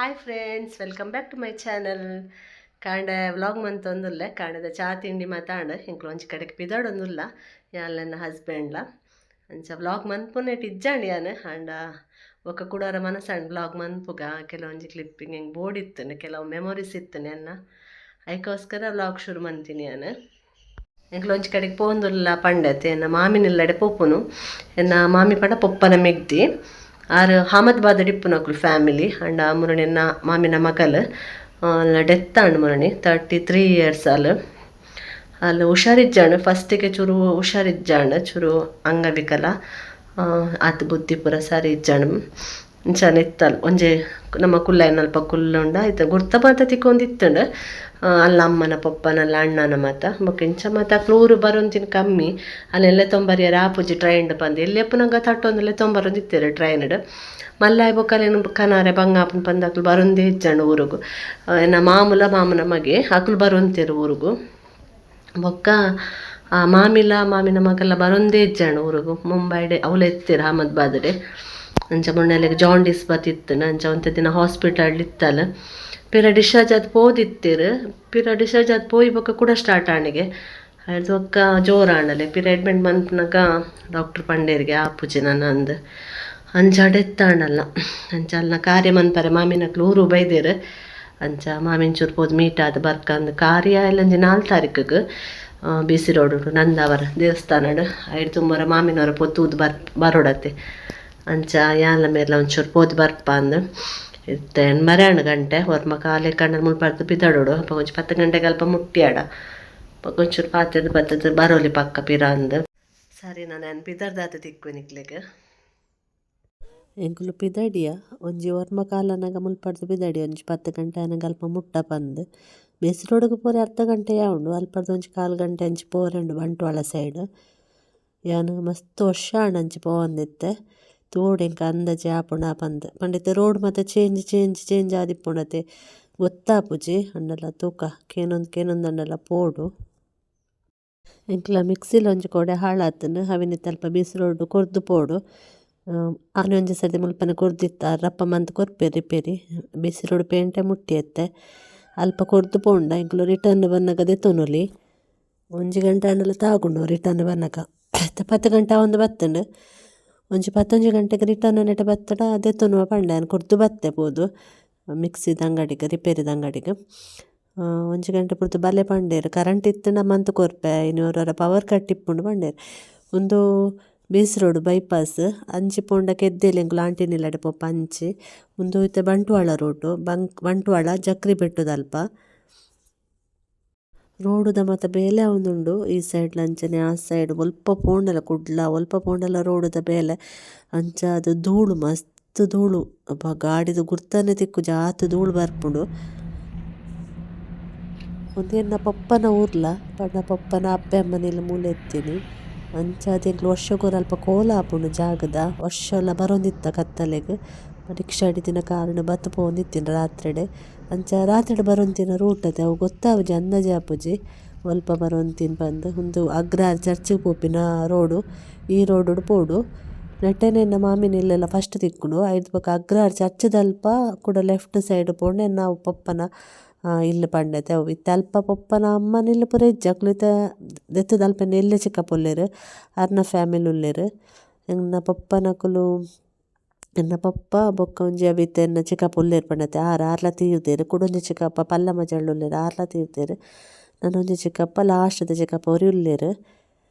Hi friends, welcome back to my channel. ಕಾಂಡ vlog ಮಂತೊಂದುಲ್ಲ ಕಾಂಡದ ಚಾ ತಿಂಡಿ ಮಾತಾಂಡ ಇಂಕ್ಲು ಒಂಜಿ ಕಡೆಗೆ ಪಿದಾಡೊಂದುಲ್ಲ ಯಾನ್ ನನ್ನ ಹಸ್ಬೆಂಡ್ಲ ಅಂಚ ವ್ಲಾಗ್ ಮನ್ಪುನೇಟ್ ಇಜ್ಜಾಂಡ್ ಯಾನ್ ಆಂಡ ಬೊಕ್ಕ ಕೂಡೋರ ಮನಸ್ಸಾಂಡ್ ವ್ಲಾಗ್ ಮನ್ಪುಗ ಕೆಲವೊಂಜಿ ಕ್ಲಿಪ್ಪಿಂಗ್ ಹಿಂಗೆ ಬೋರ್ಡ್ ಇತ್ತನೆ, ಕೆಲವು ಮೆಮೊರೀಸ್ ಇತ್ತನೆ ಅನ್ನ ಅದಕ್ಕೋಸ್ಕರ ವ್ಲಾಗ್ ಶುರು ಮಂತೀನಿ ಯಾನ್. ಎಂಕ್ಲು ಒಂಜಿ ಕಡೆಗೆ ಪೋಂದುಲ್ಲ ಪಂಡತೆ ಎನ್ನ ಮಾಮಿನಿಲ್ಲಡೆ ಪೋಪುನು. ಎನ್ನ ಮಾಮಿ ಪಂಡ ಪೊಪ್ಪನ ಮೆಗ್ದಿ ಆರು ಅಹಮದಾಬಾದ್ ಡಿಪ್ಪುನಕುಲು ಫ್ಯಾಮಿಲಿ ಅಂಡ ಮುರಣಿ ಎನ್ನ ಮಾಮಿನ ಮಗಲ್ ಡೆತ್ ಆಂಡ್ ಮುರಣಿ 33 years ಅಲ್ಲಿ ಹುಷಾರಿಜ್ಜಾಂಡ್ ಫಸ್ಟಿಗೆ ಚೂರು ಹುಷಾರಿಜ್ಜಾಂಡ್ ಚೂರು ಅಂಗವಿಕಲ ಆತ್ ಬುದ್ಧಿ ಪೂರ ಸರಿ ಇಜ್ಜಾಂಡ್ ಇಂಚಾನ ಇತ್ತಲ್ ಒಂಜೆ ನಮ್ಮ ಕುಲ್ಲ ಅಲ್ಪ ಕುಲ್ಲುಂಡ ಆಯ್ತು ಗುರ್ತ ಮಾತ ತಿಕ್ಕೊಂದಿತ್ತಂಡ್ ಅಲ್ಲ ಅಮ್ಮನ ಪಪ್ಪನಲ್ಲ ಅಣ್ಣನ ಮಾತ ಬೊಕ್ಕ ಇಂಚ ಮಾತ ಕ್ಲೂರು ಬರೋಂತಿನ ಕಮ್ಮಿ ಅಲ್ಲೆಲ್ಲ ತೊಂಬರಿಯರ ಆಪುಜಿ ಟ್ರೈನ್ಡ್ ಬಂದು ಎಲ್ಲೆಪ್ಪನಂಗ ತಟ್ಟೊಂದೆಲ್ಲ ತೊಂಬರೊಂದಿತ್ತೇರು ಟ್ರೈನ್ಡ್ ಮಲ್ಲಾಯ್ ಬೊಕ್ಕಲೇನು ಕನಾರೆ ಬಂಗಾಪನ ಬಂದಾಕ್ಲು ಬರೊಂದೇ ಇಜ್ಜಾಂಡ್ ಊರಿಗೂ ಎನ್ನ ಮಾಮನ ಮಗೆ ಅಕ್ಲು ಬರೊಂತೇರು ಊರಿಗೂ ಬೊಕ್ಕ ಮಾಮಿನ ಮಗೆಲ್ಲ ಬರೊಂದೇ ಇಜ್ಜಾಂಡ್ ಊರಿಗೂ ಮುಂಬೈಡೆ ಅವಳು ಎತ್ತೇರು ಅಹಮದಾಬಾದ್ಡೆ ಅಂಚ ಮೊನ್ನೆಲೆಗೆ ಜಾಂಡೀಸ್ ಬತ್ತಿತ್ತನ ಅಂಚ ಒಂತ ದಿನ ಹಾಸ್ಪಿಟಲ್ ಇತ್ತಲ್ಲ ಪಿರ ಡಿಸ್ಚಾರ್ಜ್ ಅದು ಪೋದಿತ್ತೇರು ಪಿರ ಡಿಸ್ಚಾರ್ಜ್ ಅದು ಪೋಯಿ ಬೊಕ್ಕ ಕೂಡ ಸ್ಟಾರ್ಟ್ ಆಣಿಗೆ ಅದು ಬೊಕ್ಕ ಜೋರ ಆಂಡಲೆ ಪಿರ ಅಡ್ಮಿಟ್ ಮನ್ಪನಾಗ ಡಾಕ್ಟರ್ ಪಂಡೇರಿಗೆ ಆಪುಜಿ ನನ್ನ ಅಂದು ಅಂಚ ಡೆತ್ತಾಂಡಲ್ಲ ಅಂಚ ಅಲ್ಲ ಕಾರ್ಯ ಮನ್ಪರೆ ಮಾಮಿನಕ್ಲು ಊರು ಬೈದೇರು ಅಂಚ ಮಾಮಿನ ಚೂರು ಪೋದು ಮೀಟ್ ಆದ ಬರ್ಕಂದು ಕಾರ್ಯ ಎಲ್ಲಂಜಿ 4 ತಾರೀಕಿಗೆ BC ರೋಡ್ ನಂದಾವರ ದೇವಸ್ಥಾನಡ್ ಐದು ತುಂಬರ ಮಾಮಿನವರ ಪೊತ್ತೂದು ಬರೋಡತ್ತೆ ಅಂಚ ಯಾನ್ಲ ಮೇಲ ಒಂಚೂರು ಪೋದು ಬರ್ಪ ಅಂದು ಇತ್ತೆ ಮರ್ಯಾಣ ಗಂಟೆ ಹೊರ್ಮ ಕಾಲೆ ಕಣ್ಣ ಮುಳ್ಪಾಡ್ದು ಬಿದ್ದಾಡೋಡು ಅಪ್ಪ ಕೊಂಚ 10 ಗಂಟೆಗೆ ಅಲ್ಪ ಮುಟ್ಟಿಯಾಡ ಒಂಚೂರು ಪಾತ್ರೆದು ಬತ್ತದ ಬರೋಲಿ ಪಕ್ಕ ಪಿರ ಅಂದು ಸರಿ ನಾನು ಪಿದರ್ದಾತ ತಿಕ್ವೆನಿಕ್ಲೆಗೆ ಎಂಕುಲು ಪಿದಡಿಯ ಒಂಜಿ ಒರ್ಮ ಕಾಲನಾಗ ಮುಲ್ಪಡ್ದು ಪಿದಡಿ ಒಂಜಿ 10 ಗಂಟೆ ಅನಾಗ ಅಲ್ಪ ಮುಟ್ಟ ಬಂದು ಬೇಸಿ ರೋಡಿಗೆ ಪೋರೆ ಅರ್ಧ ಗಂಟೆ ಉಂಡು ಅಲ್ಪದ ಒಂಜಿ 1/4 ಗಂಟೆ ಅಂಚಿ ಪೋರೆಂಡು ಬಂಟ್ವಾಳ ಸೈಡ್ ಯಾನು ಮಸ್ತ್ ವರ್ಷ ಅಂಚಿ ಪೋವಂದಿತ್ತೆ ತೋಡು ಎಂಕ ಅಂದಾಜಿ ಆಪುಂಡು ಆಪಂದು ಪಂಡಿತ ರೋಡ್ ಮತ್ತೆ ಚೇಂಜ್ ಆದಿಪ್ಪುಂಡತೆ ಗೊತ್ತಾಪುಜಿ ಅಂಡಲ ತೂಕ ಕೇನೊಂದು ಅಂಡಲ ಪೋಡು ಎಂಕ್ಲ ಮಿಕ್ಸಿಲ್ ಒಂಜಿ ಕೊಡೆ ಹಾಳಾತನು ಅವಿನಿತ್ತ ಅಲ್ಪ BC ರೋಡ್ ಕೊರ್ದು ಪೋಡು ಆನೆ ಒಂಜಿ ಸರ್ತಿ ಮುಲ್ಪನೆ ಕೊರ್ದಿತ್ತ ರಪ್ಪ ಮಂತ್ ಕೊರ್ಪೇರು ರಿಪೇರಿ BC ರೋಡ್ ಪೇಂಟೆ ಮುಟ್ಟಿಯತ್ತೆ ಅಲ್ಪ ಕೊರ್ದು ಪೋಂಡ ಎಂಕ್ಲು ರಿಟರ್ನ್ ಬನ್ನಗ ದೆತೊನುಲಿ 1 ಗಂಟೆ ಅಂಡಲ ತಾಗುಂಡು ರಿಟರ್ನ್ ಬನ್ನಗ 10 ಗಂಟೆ ಒಂದು ಬತ್ತಂಡು ಒಂಜಿ 11 ಗಂಟೆಗೆ ರಿಟರ್ನ್ ನೆಟ ಬತ್ತಡ ದೆತೊನುವ ಪಂಡೆ ನಾನು ಕೊರ್ದು ಬತ್ತೆ ಪೋದು ಮಿಕ್ಸಿದ ಅಂಗಡಿಗೆ ರಿಪೇರಿದ ಅಂಗಡಿಗೆ 1 ಗಂಟೆ ಪುರ್ತು ಬಲೆ ಪಂಡೇರು ಕರೆಂಟ್ ಇತ್ತಂಡ ಮಂತ್ ಕೊರ್ಪೆ ಇನ್ನೂರ ಪವರ್ ಕಟ್ ಇಪ್ಪುಂಡು ಪಂಡೇರು ಒಂದು BC ರೋಡ್ ಬೈಪಾಸ್ ಅಂಚಿ ಪೋಂಡಕ್ಕೆ ಎದ್ದೇಲಿ ಎಂಕುಲು ಆಂಟಿನಿಲ್ಲಡೆ ಪೋಪ ಅಂಚಿ ಒಂದು ಇತ್ತೆ ಬಂಟ್ವಾಳ ರೋಡು ಬಂಟ್ವಾಳ ಜಕ್ರಿ ಬೆಟ್ಟುದಲ್ಪ ರೋಡುದ ಮಾತ ಬೇಲೆ ಅವೊಂದುಂಡು ಈ ಸೈಡ್ ಲಂಚನೆ ಆ ಸೈಡ್ ಒಲ್ಪ ಪೋಂಡಲ ಕುಡ್ಲ ಒಲ್ಪ ಪೋಂಡಲ ರೋಡುದ ಬೇಲೆ ಅಂಚ ಅದು ಧೂಳು ಮಸ್ತ್ ಧೂಳು ಗಾಡಿದ ಗುರ್ತನೆ ತಿಕ್ಕು ಜಾತ್ ಧೂಳು ಬರ್ಪುಂಡು ಒಂದು ಎನ್ನ ಪಪ್ಪನ ಊರ್ಲ ಪಂಡ ಪಪ್ಪನ ಅಪ್ಪೆ ಅಮ್ಮನೆಲ್ಲ ಮೂಲೆ ಎತ್ತೀನಿ ಅಂಚ ಅದೆಂಕ್ಲು ವರ್ಷಕ್ಕೊರ ಅಲ್ಪ ಕೋಲ ಆಪುಂಡು ಜಾಗದ ವರ್ಷ ಎಲ್ಲ ಬರೋಂದಿತ್ತ ಕತ್ತಲೆಗೆ ರಿಕ್ಷಾ ಹಿಡಿದಿನ ಕಾರಣ ಬತ್ತು ಪೋಂದಿತ್ತಿನ ರಾತ್ರಿಡೆ ಅಂಚ ರಾತ್ರಿಡೆ ಬರೋಂತಿನ ರೂಟ್ ಅದೆ ಅವು ಗೊತ್ತಾವುಜಿ ಅಂದಾಜಿ ಆಪುಜಿ ಒಲ್ಪ ಬರೋಂತಿನ ಬಂದು ಒಂದು ಅಗ್ರಹಾರ ಚರ್ಚಿಗೆ ಪೋಪಿನ ರೋಡು ಈ ರೋಡು ಪೋಡು ನೆಟ್ಟೆನೆ ಎನ್ನ ಮಾಮಿನೆಲ್ಲೆಲ್ಲ ಫಸ್ಟ್ ತಿಕ್ಕುಂಡು ಐದು ಪಕ್ಕ ಅಗ್ರಹಾರ ಚರ್ಚದಲ್ಪ ಕೂಡ ಲೆಫ್ಟ್ ಸೈಡ್ ಪೋಂಡು ನಾವು ಪಪ್ಪನ ಇಲ್ಲಿ ಪಂಡತೆ ಅವು ಇತ್ತೆ ಅಲ್ಪ ಪಪ್ಪನ ಅಮ್ಮನ ಇಲ್ಲಿ ಪೂರ ಇಜ್ಜಕ್ಲು ಇತ್ತೆ ದೆತ್ತದ ಅಲ್ಪನ ಎಲ್ಲೆ ಚಿಕ್ಕ ಪೊಲ್ಲೆರು ಅರ್ನ ಫ್ಯಾಮಿಲಿ ಉಲ್ಲೆರು ಎನ್ನ ಪಪ್ಪನಕುಲು ಎನ್ನ ಪಪ್ಪ ಬೊಕ್ಕ ಒಂಜಿ ಅವಿತ್ತೆ ಎನ್ನ ಚಿಕ್ಕಪ್ಪ ಉಲ್ಲೇರು ಪಂಡತೆ ಆರ್ಲ ತೀರ್ದೇರು ಕುಡೊಂಜಿ ಚಿಕ್ಕಪ್ಪ ಪಲ್ಲ ಮಜಳ್ಳು ಉಲ್ಲೇರು ಆರ್ಲ ತೀರ್ದೇರು ನಾನೊಂಜಿ ಚಿಕ್ಕಪ್ಪ ಲಾಸ್ಟ್ದ ಚಿಕ್ಕಪ್ಪ ಅವ್ರು ಉಲ್ಲೇರು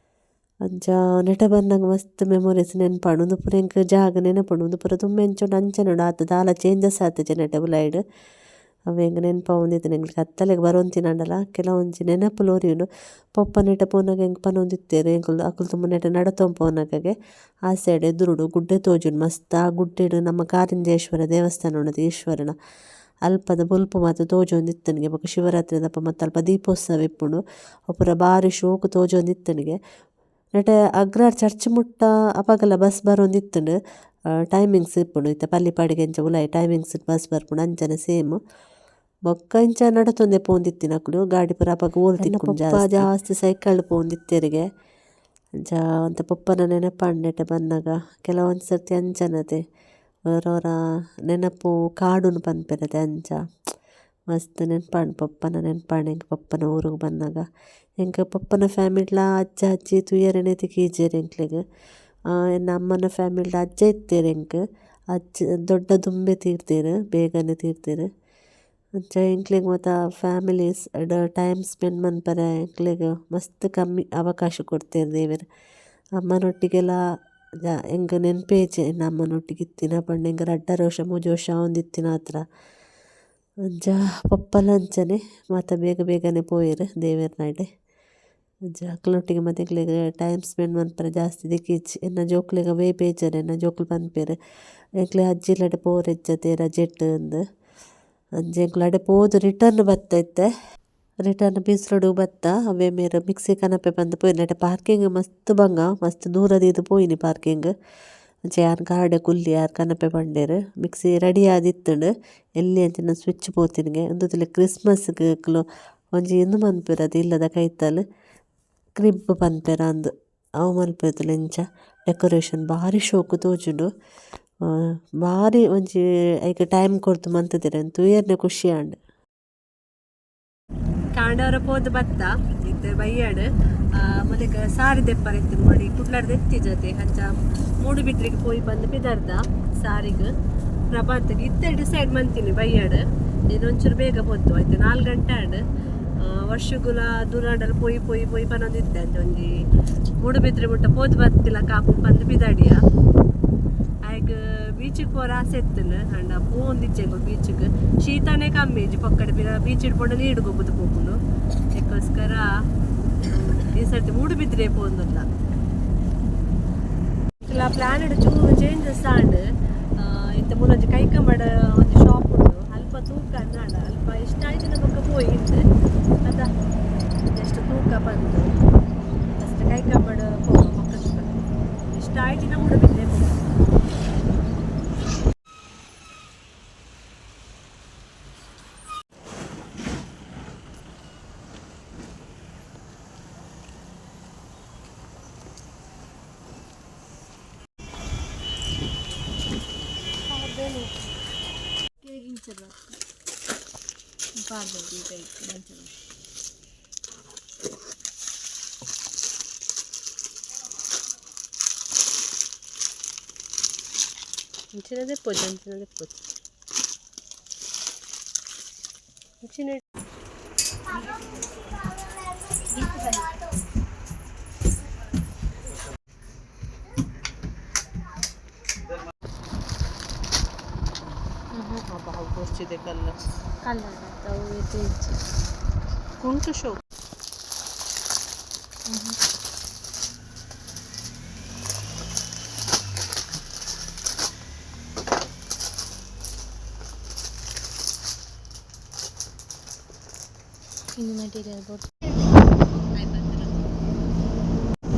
ಅಂಚ ನೆಟ ಬಂದಂಗೆ ಮಸ್ತ್ ಮೆಮೊರೀಸ್ ನೆನ್ಪಾಡು ಒಂದು ಪೂರ ಎಂಕ್ ಜಾಗ ನೆನಪುಂಡು ಒಂದು ಪೂರ ತುಂಬ ಎಂಚುಂಡು ಅಂಚನುಂಡು ಆತ ದಾಲ ಚೇಂಜಸ್ ಆತಜೆ ನೆಟ ಬುಲೈಡ್ ಅವು ಹೆಂಗೆ ನೆನಪ ಒಂದಿತ್ತು ನಂಗೆ ಕತ್ತಲೆಗೆ ಬರೋಂತಿನಂಡಲ್ಲ ಕೆಲವೊಂಜಿ ನೆನಪುಲು ಒರಿಯುಂಡು ಪಪ್ಪ ನೆಟ ಪೋನಾಗ ಹೆಂಗೆ ಪನೊಂದಿತ್ತೇರು ಎಂಕುಲು ಅಕುಲು ತುಂಬ ನೆಟ ನಡತೊಂದು ಪೋನಾಗೆ ಆ ಸೈಡ್ ಎದುರುಡು ಗುಡ್ಡೆ ತೋಜುಂಡು ಮಸ್ತ್ ಆ ಗುಡ್ಡೆಡು ನಮ್ಮ ಕಾರಿಂಜೇಶ್ವರ ದೇವಸ್ಥಾನ ಉಂಡದು ಈಶ್ವರನ ಅಲ್ಪದ ಬೊಲ್ಪು ಮಾತ್ರ ತೋಜೊಂದಿತ್ತನಿಗೆ ಬೊಕ್ಕ ಶಿವರಾತ್ರಿ ದಪ್ಪ ಮತ್ತು ಅಲ್ಪ ದೀಪೋತ್ಸವ ಇಪ್ಪುಂಡು ಅಪುರ ಭಾರಿ ಶೋಕು ತೋಜೊಂದಿತ್ತನಿಗೆ ನೆಟ ಅಗ್ರಹಾರ ಚರ್ಚ್ ಮುಟ್ಟ ಅಪಗಲ ಬಸ್ ಬರೋಂದಿತ್ತುಂಡು ಟೈಮಿಂಗ್ಸ್ ಇಪ್ಪುಂಡು ಇತ್ತೆ ಪಲ್ಲಿಪಾಡಿಗೆ ಎಂಚ ಉಲಾಯಿ ಟೈಮಿಂಗ್ಸ್ ಬಸ್ ಬರ್ಪುಂಡು ಅಂಚನೆ ಸೇಮ್ ಬೊಕ್ಕ ಇಂಚ ನಡತೊಂದೆ ಪೋಂದಿತ್ತಿನಕ್ಲು ಗಾಡಿ ಪೂರ ಅಪಗ ಓಲ್ತಿಕ್ಕು ಜಾಸ್ತಿ ಸೈಕಲ್ ಪೋಂದಿತ್ತೆರಿಗೆ ಅಂಚ ಅಂತ ಪಪ್ಪನ ನೆನಪಂಡು ನೆಟ ಬನ್ನಗ ಕೆಲವೊಂದು ಸರ್ತಿ ಅಂಚನತೆ ಅವರವರ ನೆನಪು ಕಾಡುನು ಪನ್ಪೆರತೆ ಅಂಚ ಮಸ್ತ್ ನೆನ್ಪಾಂಡು ಪಪ್ಪನ ನೆನ್ಪಾಂಡು ಎಂಕ್ ಪಪ್ಪನ ಊರಿಗೆ ಬಂದಾಗ ಎಂಕ್ ಪಪ್ಪನ ಫ್ಯಾಮಿಲಿಲ ಅಜ್ಜ ಅಜ್ಜಿ ತೂಯೆರೆನೆ ತಿಕ್ಕೀಜೆರ್ ಎಂಕ್ಲೆಗ್ ಎನ್ನ ಅಮ್ಮನ ಫ್ಯಾಮಿಲಿಲ ಅಜ್ಜ ಇತ್ತೇರು ಎಂಕ್ ಅಜ್ಜ ದೊಡ್ಡ ದುಂಬೆ ತೀರ್ತೆರ್ ಬೇಗನೆ ತೀರ್ತೆರ್ ಅಂಚ ಎಂಕ್ಲೆಗ್ ಮಾತ ಫ್ಯಾಮಿಲೀಸ್ ಟೈಮ್ ಸ್ಪೆಂಡ್ ಮನ್ಪರೆ ಎಂಕ್ಲೆಗ್ ಮಸ್ತ್ ಕಮ್ಮಿ ಅವಕಾಶ ಕೊಡ್ತೇರ್ ದೇವೆರ್. ಅಮ್ಮನೊಟ್ಟಿಗೆಲ್ಲ ಎಂಕ್ ನೆನ್ಪೇಜೆ ಎನ್ನ ಅಮ್ಮನೊಟ್ಟಿಗೆ ಇತ್ತಿನ ಪಂಡ ಎಂಕ್ ರಡ್ಡ ರೋಷ 3 ವರ್ಷ ಆವೊಂದಿತ್ತಿನ ಹತ್ರ ಅಂಚ ಪಪ್ಪಲ ಅಂಚನೆ ಮಾತ ಬೇಗ ಬೇಗನೆ ಪೋಯೆರ್ ದೇವೆರ್ ನಾಡೆ ಅಂಚ ಅಕ್ಲನೊಟ್ಟಿಗೆ ಮತ್ತೆ ಎಂಕ್ಲೆಗ್ ಟೈಮ್ ಸ್ಪೆಂಡ್ ಮನ್ಪರೆ ಜಾಸ್ತಿ ದಿಕ್ಕಿಜ್ ಎನ್ನ ಜೋಕ್ಲೆಗ್ ಅವೇ ಬೇಜಾರ್ ಎನ್ನ ಜೋಕ್ಲು ಪನ್ಪೆರ್ ಎಂಕ್ಲೆ ಅಜ್ಜಿಲಡೆ ಪೋರೆಜ್ಜತೆ ರಜೆಟ್ ಅಂದ್ ಅಂಚ ಎಂಕ್ಲಡೆ ಪೋದು ರಿಟರ್ನ್ ಬತ್ತ ಇತ್ತೆ ರಿಟರ್ನ್ ಬೀಸ್ರೋಡು ಬತ್ತ ಅವೇ ಮೇರೆ ಮಿಕ್ಸಿ ಕನಪೆ ಬಂದು ಪೋಯಿನಿ ನೆಟೆ ಪಾರ್ಕಿಂಗ್ ಮಸ್ತ್ ಬಂಗ ಮಸ್ತ್ ದೂರದಿದ್ದು ಪೋಯಿನಿ ಪಾರ್ಕಿಂಗ್ ಅಂಚ ಯಾನ್ ಗಾಡೆ ಕುಲ್ಲಿ ಯಾರು ಕನಪೆ ಬಂಡೇರು ಮಿಕ್ಸಿ ರೆಡಿ ಆದಿತ್ತುಂಡು ಎಲ್ಲಿ ಅಂಚಿನ ಸ್ವಿಚ್ ಪೋತಿನಿಗೆ ಉಂದುತ್ತಲೆ ಕ್ರಿಸ್ಮಸ್ಗೆ ಒಂಜಿ ಇಂದು ಮನ್ಪೆರ್ ಅದು ಇಲ್ಲದ ಕೈತಲ್ ಕ್ರಿಬ್ ಪನ್ಪೆರ ಅಂದು ಅವು ಮನ್ಪೆರ್ದುಲೆ ಎಂಚ ಡೆಕೋರೇಷನ್ ಭಾರಿ ಶೋಕು ತೋಜುಂಡು ಭಾರಿ ಒಂಜಿ ಐಕೆ ಟೈಮ್ ಕೊಡ್ತು ಮಂತುದೆರ್ ತೂಯೆರ್ನೆ ಖುಷಿ ಆಂಡ್ ಕಾಂಡವರ ಪೋದು ಬತ್ತ ಇತ್ತೆ ಬಯ್ಯಾಡು ಮತ್ತೆ ಸಾರಿ ದೆಪ್ಪರ ಎತ್ತು ನೋಡಿ ಕುಡ್ಲಾರ್ದು ಎತ್ತಿ ಜೊತೆ ಅಂಚ ಮೂಡುಬಿದ್ರೆಗೆ ಪೋಯಿ ಬಂದು ಬಿದರ್ದ ಸಾರಿಗೆ ಪ್ರಭಾತ್ಗೆ ಇತ್ತೆ ಡಿಸೈಡ್ ಮಂತೀನಿ ಬಯ್ಯಾಡು ಇನ್ನೊಂಚೂರು ಬೇಗ ಪೋತು ಆಯ್ತು 4 ಗಂಟೆ ಆಡು ವರ್ಷಗುಲ ದೂರಾಡಲು ಪೋಯಿ ಪೋಯಿ ಪೋಯಿ ಪನ್ನೊಂದಿತ್ತೆ ಅಂತ ಒಂಜಿ ಮೂಡುಬಿದ್ರೆ ಮುಟ್ಟ ಪೋದು ಬರ್ತಿಲ್ಲ ಕಾಪು ಬಂದು ಬಿದಾಡಿಯ ಆಯ್ಗ ಬೀಚಿಗೆ ಪೋರ ಆಸೆ ಎತ್ತನ ಅಂಡ ಪೋಂದಿಚ್ಚೆಂಗು ಬೀಚಿಗೆ ಶೀತನೇ ಕಮ್ಮಿ ಇಜ್ಜಿ ಪಕ್ಕಡೆ ಬೀಚ್ ಇಡ್ಕೊಂಡು ನೀಡಿಗೆ ಹೋಗುದು ಹೋಗುದು ಅದಕ್ಕೋಸ್ಕರ ಈ ಸರ್ತಿ ಮೂಡುಬಿದ್ರೆ ಪೋಂದಿಲ್ಲ ಇಲ್ಲ ಪ್ಲಾನ್ ಇಡು ಚೂರು ಚೇಂಜಸ್ ಆಂಡ್ ಇಂತ ಮೂಲೊಂಜಿ ಕೈಕಂಬಡ ಒಂದು ಶಾಪ್ ಉಂಟು ಅಲ್ಪ ತೂಕ ಅನ್ನಾಡ ಅಲ್ಪ ಇಷ್ಟ ಆಯ್ತು ನಮಗೆ ಪೋಯಿಂದು ಅದ ಎಷ್ಟು ತೂಕ ಬಂದು ಅಷ್ಟು ಕೈಕಂಬಡ ಹೋಗ ಮಕ್ಕಳು ಇಷ್ಟ ಆಯ್ತು ನಮ್ಮ ಮೂಡುಬಿದ್ರೆ ಹೋಗ ಅಂಚಿನದೇ ಪೋಜು ಅಂಚಿನ ಗೊತ್ತಿದೆ ಕಲ್ಲ ಉಂಟು ಶೋ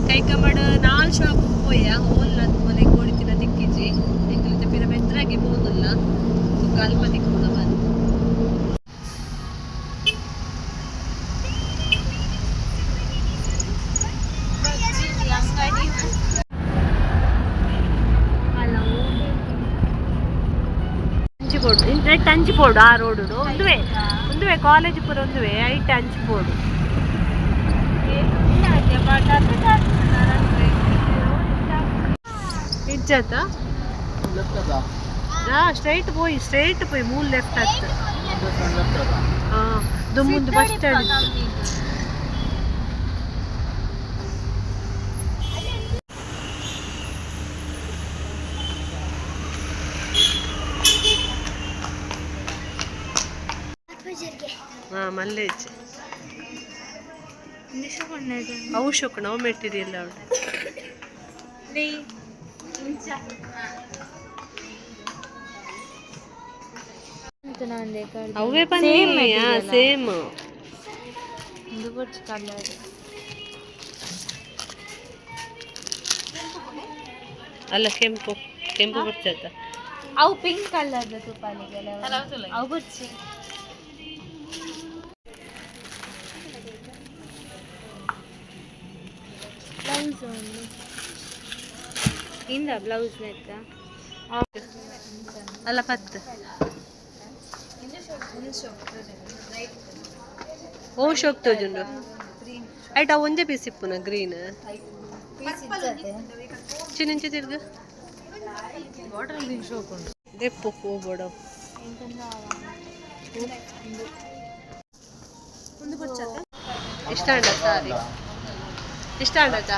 ಕೈಕಮಡ 4 ಶಾಪ್ ಪೋಯ ಓಲ್ಲ ಮನೆ ಕೊಡಿತಿನ ದಿಕ್ಕಿಜಿ ಎಂಕಲಿತ ಪಿರ ಬೆದ್ರಾಗಿ ಪೋದುಲ್ಲ ಅಲ್ಪ ದಿಕ್ಕುನ ಬಂದು ಅಂಚಿಪೋಡು ಇಂಟ್ರೆಟ್ ಅಂಚಿಪೋಡು ಆ ರೋಡು ಒಂದುವೆ ಕಾಲೇಜ್ ಪುರ ಒಂದುವೆ ಐಟ್ ಅಂಚಿಪೋಡು ಇಜ್ಜತ ಸ್ಟ್ರೈಟ್ ಪೋಯಿ 3 ಲೆಫ್ಟ್ ಹತ್ತು ದುಮ್ಮುಂದು ಬಸ್ ಸ್ಟ್ಯಾಂಡ್ ಮಲ್ಲೇಜ್ ಅವು ಶೋಕಣ ಅವು ಮೆಟೀರಿಯಲ್ ಅವೇ ಬಂದಿಲ್ಲ ಸೇಮ್ ಅಲ್ಲ ಕೆಂಪು ಬರ್ತದ ಅವು ಪಿಂಕ್ ಕಲರ್ ತುಪ್ಪಾಲಿಗೆಲ್ಲ ಅವು ಬಚ್ಚಿ ಬ್ಲೌಸ್ ಇಂದ ಬ್ಲೌಸ್ ನೆತ್ತ ಅಲ್ಲ ಪತ್ತು ಓ ಶೋಕ್ ತೋಜುಂಡು ಐಟ ಒಂದೇ ಪೀಸ್ ಇಪ್ಪುನ ಗ್ರೀನ್ ಚಿನ್ನಿಂಚಿ ತಿರ್ಗ ದೆಪ್ಪು ಹೂ ಬೋಡ ಇಷ್ಟ ಅಂಡ ಸಾರಿ ಇಷ್ಟ ಅಂಡದ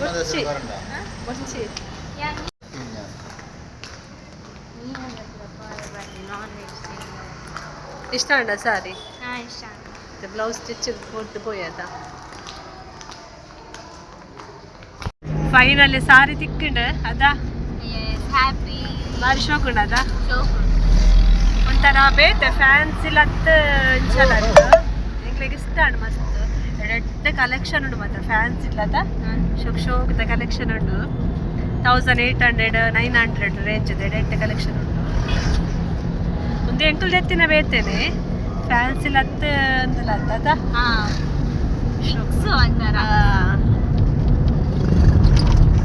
ಬೊಚ್ಚಿ ಬೊಚ್ಚಿ ಇಷ್ಟ ಅಂಡ ಸಾರಿ ಬ್ಲೌಸ್ ಸ್ಟಿಚ್ ಕೊಟ್ಟು ಪೋಯದ ಫೈನಲಿ ಸಾರಿ ತಿಕ್ಕಂಡ ಅದ ಬಾರಿ ಶೋಕುಂಡ ಅದ ಒಂಥರ ಬೇತೆ ಫ್ಯಾನ್ಸಿ ಲತ್ತ ಇಂಚಲ ಎಂಗ್ಲಿಗೆ ಇಷ್ಟ ಅಂಡ್ ಮಸ್ತ್ ಎಡ್ಡೆ ಕಲೆಕ್ಷನ್ ಉಂಡು ಮಾತ್ರ ಫ್ಯಾನ್ಸಿ ಇಲ್ಲದ ಶೋಕದ ಕಲೆಕ್ಷನ್ ಉಂಡು 1800 900 ರೇಂಜ್ ಎಡ್ಡೆ ಕಲೆಕ್ಷನ್ ಉಂಡು ಒಂದು 8 ಜೊತ್ತಿನ ಬೇತೇನೆ ಫ್ಯಾನ್ಸಿ ಲತ್ತ ಅಂದಲತ್ತದ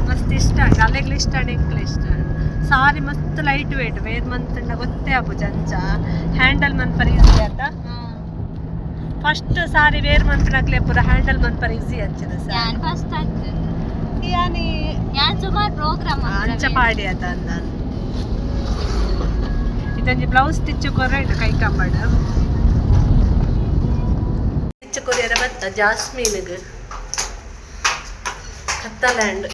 ಮಸ್ತ್ ಇಷ್ಟ ಉಂಟು ಅಲ್ಲೆಗ್ಲಿ ಇಷ್ಟ ಉಂಟು ಎಂಕ್ಲೆ ಇಷ್ಟ ಸಾರಿ ಮಸ್ತ್ ಲೈಟ್ ವೇಟ್ ವೇರ್ ಮಂತಂಡ ಗೊತ್ತೇ ಆಪು ಜಂಚ ಹ್ಯಾಂಡಲ್ ಮನ್ಪರ್ ಈಸಿ ಆತ ಫಸ್ಟ್ ಸಾರಿ ವೇರ್ ಮಂತ್ನಾಗ್ಲೆ ಪೂರ ಹ್ಯಾಂಡಲ್ ಮನ್ಪರ್ ಈಸಿ ಅಂಚದ ಯಾನಿ ಅಂಚ ಪಾಡಿ ಆತ ಅಂದ ಇದೊಂದು ಬ್ಲೌಸ್ ಸ್ಟಿಚ್ ಕೊರ ಇಟ್ಟು ಕೈ ಕಂಬಡ್ ಸ್ಟಿಚ್ ಕೊರಿಯರ ಬತ್ತ ಜಾಸ್ಮಿನ್ಗೆ ಕತ್ತಲ್ಯಾಂಡ್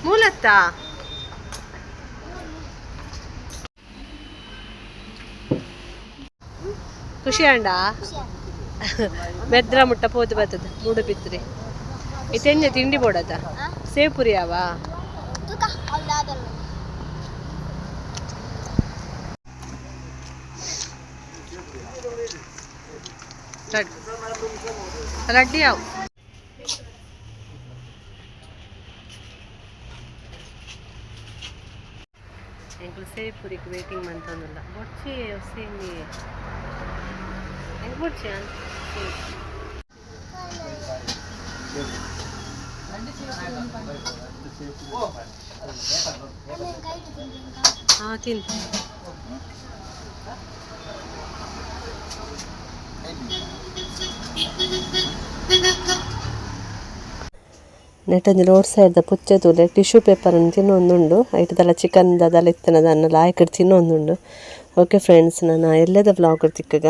ಮೂಲತ್ತ ಖುಷಿ ಅಂಡ ಮೆದ್ರ ಮುಟ್ಟ ಪೋತು ಬರ್ತದ ಮೂಡು ಬಿತ್ತರಿ ಇತೆಂಜ ತಿಂಡಿ ಬೋಡದ ಸೇವ್ ಪುರಿ ಅವ ರಡ್ಡಿ ಅವು ಎಂಕ್ಲು ಸೇವ್ ಪುರಿಗೆ ವೇಟಿಂಗ್ ಮಂತಂದಿಲ್ಲ ಬೊಚ್ಚಿ ಸೇಮಿ ಹೆಂಗೆ ಬೊಚ್ಚಿ ಹಾಂ ತಿಂತ ನೆಟ್ಟೊಂದು ರೋಡ್ ಸೈಡ್ ಪುಚ್ಚೆ ತೂಲೆ ಟಿಶ್ಯೂ ಪೇಪರನ್ನು ತಿನ್ನೊಂದುಂಡು ಐಟದಲ್ಲ ಚಿಕನ್ ಅದೆಲ್ಲ ಇತ್ತನದ ಅನ್ನ ಲಾಯ್ಕಡ್ ತಿನ್ನೊಂದುಂಡು ಓಕೆ ಫ್ರೆಂಡ್ಸ್ ನಾನು ಎಲ್ಲದ ವ್ಲಾಗ್ ತಿಕ್ಕಗ